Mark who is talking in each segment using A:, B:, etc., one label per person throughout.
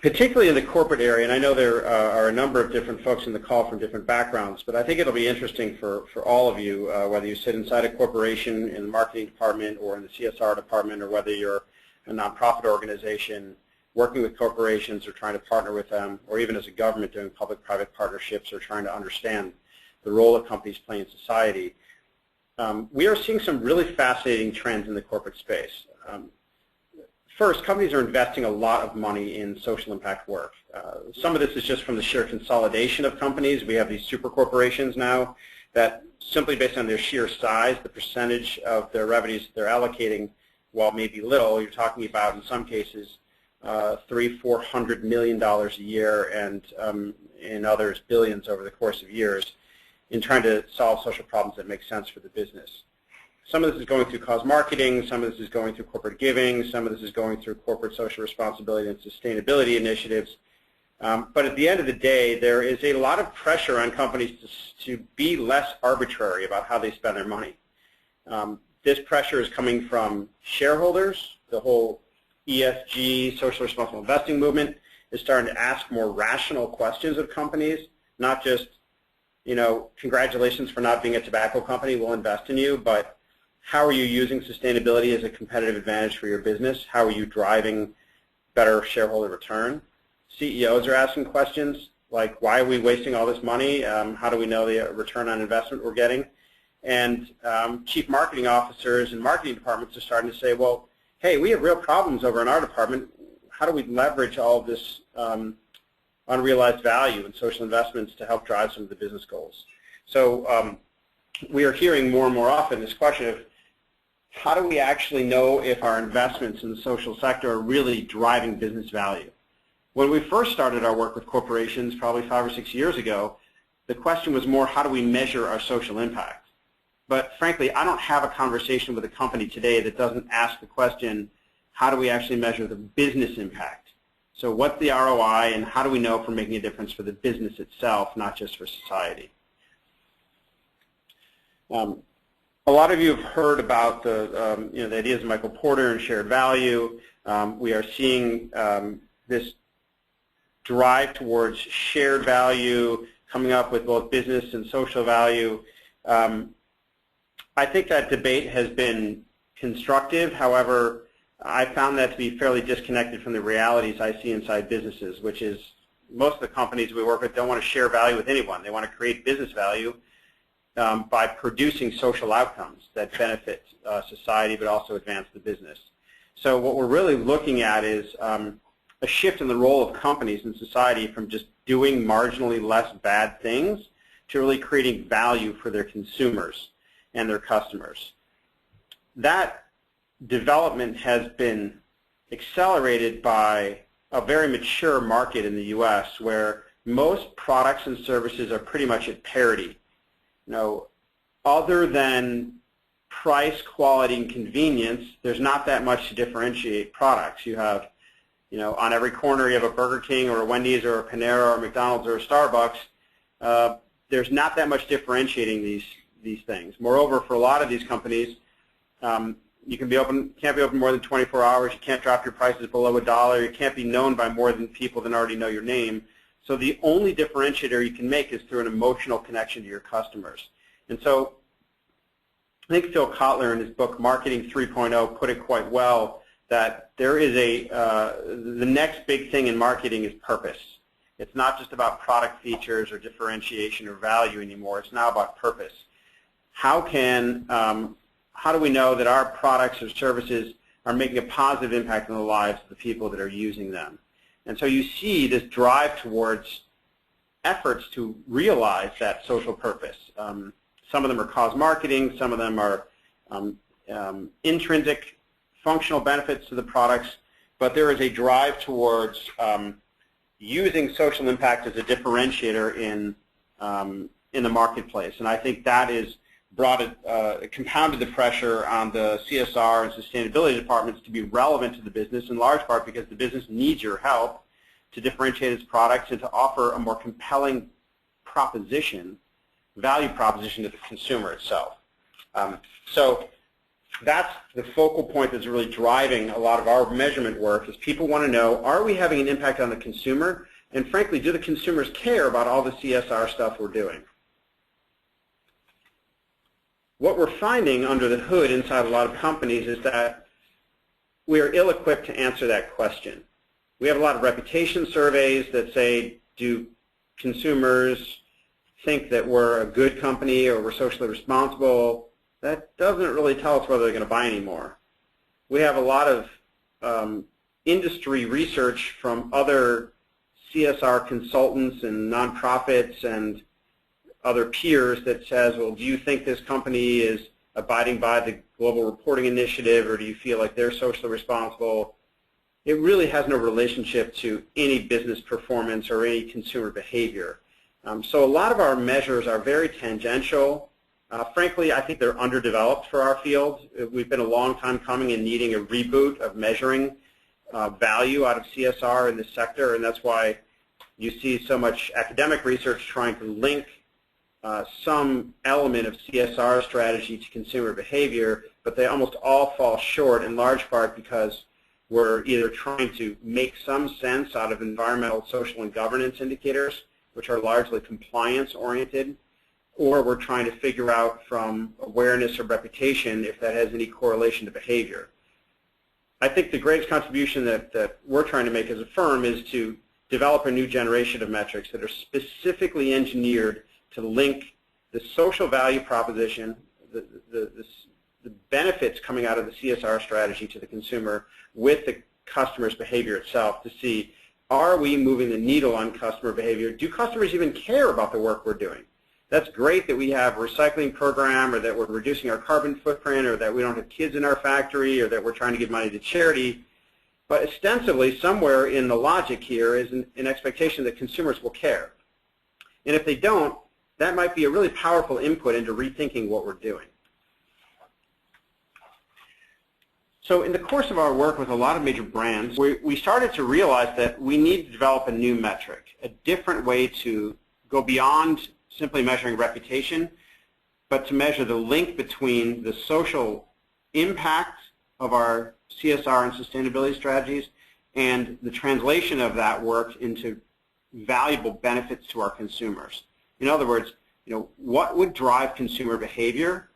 A: particularly in the corporate area, and I know there are a number of different folks in the call from different backgrounds, but I think it'll be interesting for all of you, whether you sit inside a corporation in the marketing department or in the CSR department, or whether you're a nonprofit organization working with corporations or trying to partner with them, or even as a government doing public-private partnerships or trying to understand the role that companies play in society. We are seeing some really fascinating trends in the corporate space. First, companies are investing a lot of money in social impact work. Some of this is just from the sheer consolidation of companies. We have these super corporations now that simply based on their sheer size, the percentage of their revenues they're allocating, while maybe little, you're talking about in some cases $300–400 million a year, and in others billions over the course of years, in trying to solve social problems that make sense for the business. Some of this is going through cause marketing, some of this is going through corporate giving, some of this is going through corporate social responsibility and sustainability initiatives. But at the end of the day, there is a lot of pressure on companies to be less arbitrary about how they spend their money. This pressure is coming from shareholders. The whole ESG, social responsible investing movement, is starting to ask more rational questions of companies, not just, you know, congratulations for not being a tobacco company, we'll invest in you, but how are you using sustainability as a competitive advantage for your business? How are you driving better shareholder return? CEOs are asking questions like, why are we wasting all this money? How do we know the return on investment we're getting? And chief marketing officers and marketing departments are starting to say, well, hey, we have real problems over in our department. How do we leverage all of this unrealized value and social investments to help drive some of the business goals? So we are hearing more and more often this question of, how do we actually know if our investments in the social sector are really driving business value? When we first started our work with corporations, probably 5 or 6 years ago, the question was more, how do we measure our social impact? But frankly, I don't have a conversation with a company today that doesn't ask the question, how do we actually measure the business impact? So what's the ROI, and how do we know if we're making a difference for the business itself, not just for society? A lot of you have heard about the, the ideas of Michael Porter and shared value. We are seeing this drive towards shared value, coming up with both business and social value. I think that debate has been constructive. However, I found that to be fairly disconnected from the realities I see inside businesses, which is most of the companies we work with don't want to share value with anyone. They want to create business value by producing social outcomes that benefit society but also advance the business. So what we're really looking at is a shift in the role of companies in society from just doing marginally less bad things to really creating value for their consumers and their customers. That development has been accelerated by a very mature market in the U.S. where most products and services are pretty much at parity. Other than price, quality, and convenience, there's not that much to differentiate products. You have, on every corner you have a Burger King or a Wendy's or a Panera or a McDonald's or a Starbucks. There's not that much differentiating these things. Moreover, for a lot of these companies, you can't be open more than 24 hours. You can't drop your prices below $1. You can't be known by more than people that already know your name. So the only differentiator you can make is through an emotional connection to your customers. And so I think Phil Kotler in his book Marketing 3.0 put it quite well, that there is the next big thing in marketing is purpose. It's not just about product features or differentiation or value anymore. It's now about purpose. How do we know that our products or services are making a positive impact on the lives of the people that are using them? And so you see this drive towards efforts to realize that social purpose. Some of them are cause marketing, some of them are intrinsic functional benefits to the products, but there is a drive towards using social impact as a differentiator in the marketplace. And I think that is compounded the pressure on the CSR and sustainability departments to be relevant to the business, in large part because the business needs your help to differentiate its products and to offer a more compelling value proposition to the consumer itself. So that's the focal point that's really driving a lot of our measurement work, is people want to know, are we having an impact on the consumer? And frankly, do the consumers care about all the CSR stuff we're doing? What we're finding under the hood inside a lot of companies is that we are ill-equipped to answer that question. We have a lot of reputation surveys that say, do consumers think that we're a good company or we're socially responsible? That doesn't really tell us whether they're going to buy anymore. We have a lot of industry research from other CSR consultants and nonprofits and other peers that says, well, do you think this company is abiding by the Global Reporting Initiative, or do you feel like they're socially responsible? It really has no relationship to any business performance or any consumer behavior. So a lot of our measures are very tangential. Frankly, I think they're underdeveloped for our field. We've been a long time coming and needing a reboot of measuring value out of CSR in this sector, and that's why you see so much academic research trying to link some element of CSR strategy to consumer behavior, but they almost all fall short in large part because we're either trying to make some sense out of environmental, social, and governance indicators, which are largely compliance-oriented, or we're trying to figure out from awareness or reputation if that has any correlation to behavior. I think the greatest contribution that we're trying to make as a firm is to develop a new generation of metrics that are specifically engineered to link the social value proposition, the benefits coming out of the CSR strategy to the consumer with the customer's behavior itself, to see, are we moving the needle on customer behavior? Do customers even care about the work we're doing? That's great that we have a recycling program, or that we're reducing our carbon footprint, or that we don't have kids in our factory, or that we're trying to give money to charity. But ostensibly, somewhere in the logic here is an expectation that consumers will care. And if they don't, that might be a really powerful input into rethinking what we're doing. So in the course of our work with a lot of major brands, we started to realize that we need to develop a new metric, a different way to go beyond simply measuring reputation, but to measure the link between the social impact of our CSR and sustainability strategies and the translation of that work into valuable benefits to our consumers. In other words, what would drive consumer behavior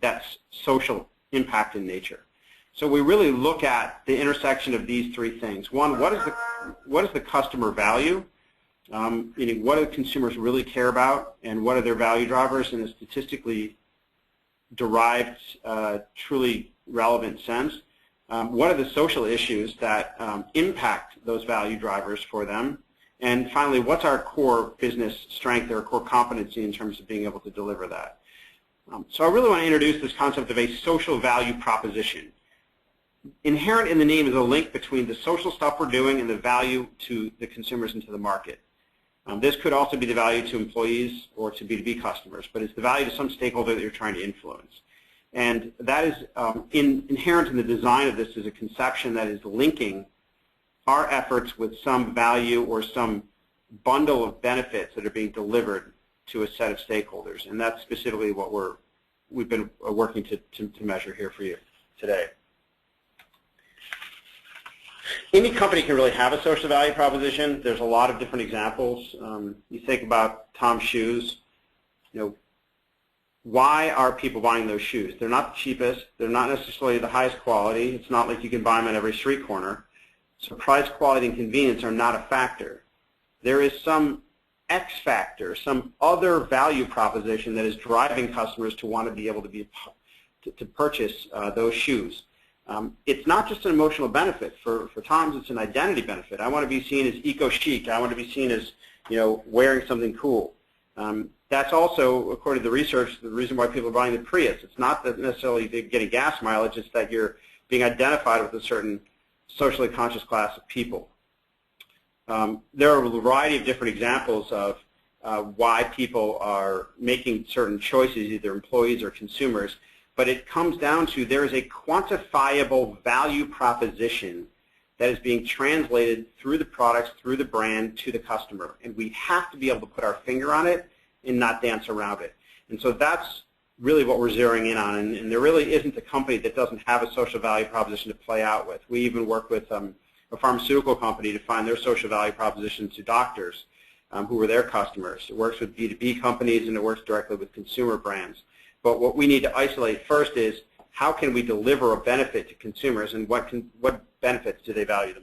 A: that's social impact in nature? So we really look at the intersection of these three things. One, what is the customer value? Meaning, what do consumers really care about, and what are their value drivers in a statistically derived, truly relevant sense? What are the social issues that impact those value drivers for them? And finally, what's our core business strength or core competency in terms of being able to deliver that? So I really want to introduce this concept of a social value proposition. Inherent in the name is a link between the social stuff we're doing and the value to the consumers and to the market. This could also be the value to employees or to B2B customers, but it's the value to some stakeholder that you're trying to influence. And that is inherent in the design of this is a conception that is linking our efforts with some value or some bundle of benefits that are being delivered to a set of stakeholders. And that's specifically what we've been working to measure here for you today. Any company can really have a social value proposition. There's a lot of different examples. You think about Tom's shoes. Why are people buying those shoes? They're not the cheapest. They're not necessarily the highest quality. It's not like you can buy them on every street corner. So price, quality, and convenience are not a factor. There is some X factor, some other value proposition that is driving customers to want to be able to purchase those shoes. It's not just an emotional benefit. For Tom's, it's an identity benefit. I want to be seen as eco-chic. I want to be seen as wearing something cool. That's also, according to the research, the reason why people are buying the Prius. It's not that necessarily they're getting gas mileage. It's that you're being identified with a certain socially conscious class of people. There are a variety of different examples of why people are making certain choices, either employees or consumers. But it comes down to there is a quantifiable value proposition that is being translated through the products, through the brand, to the customer. And we have to be able to put our finger on it and not dance around it. And so that's really what we're zeroing in on, and there really isn't a company that doesn't have a social value proposition to play out with. We even work with a pharmaceutical company to find their social value proposition to doctors who are their customers. It works with B2B companies, and it works directly with consumer brands. But what we need to isolate first is how can we deliver a benefit to consumers, and what benefits do they value the most?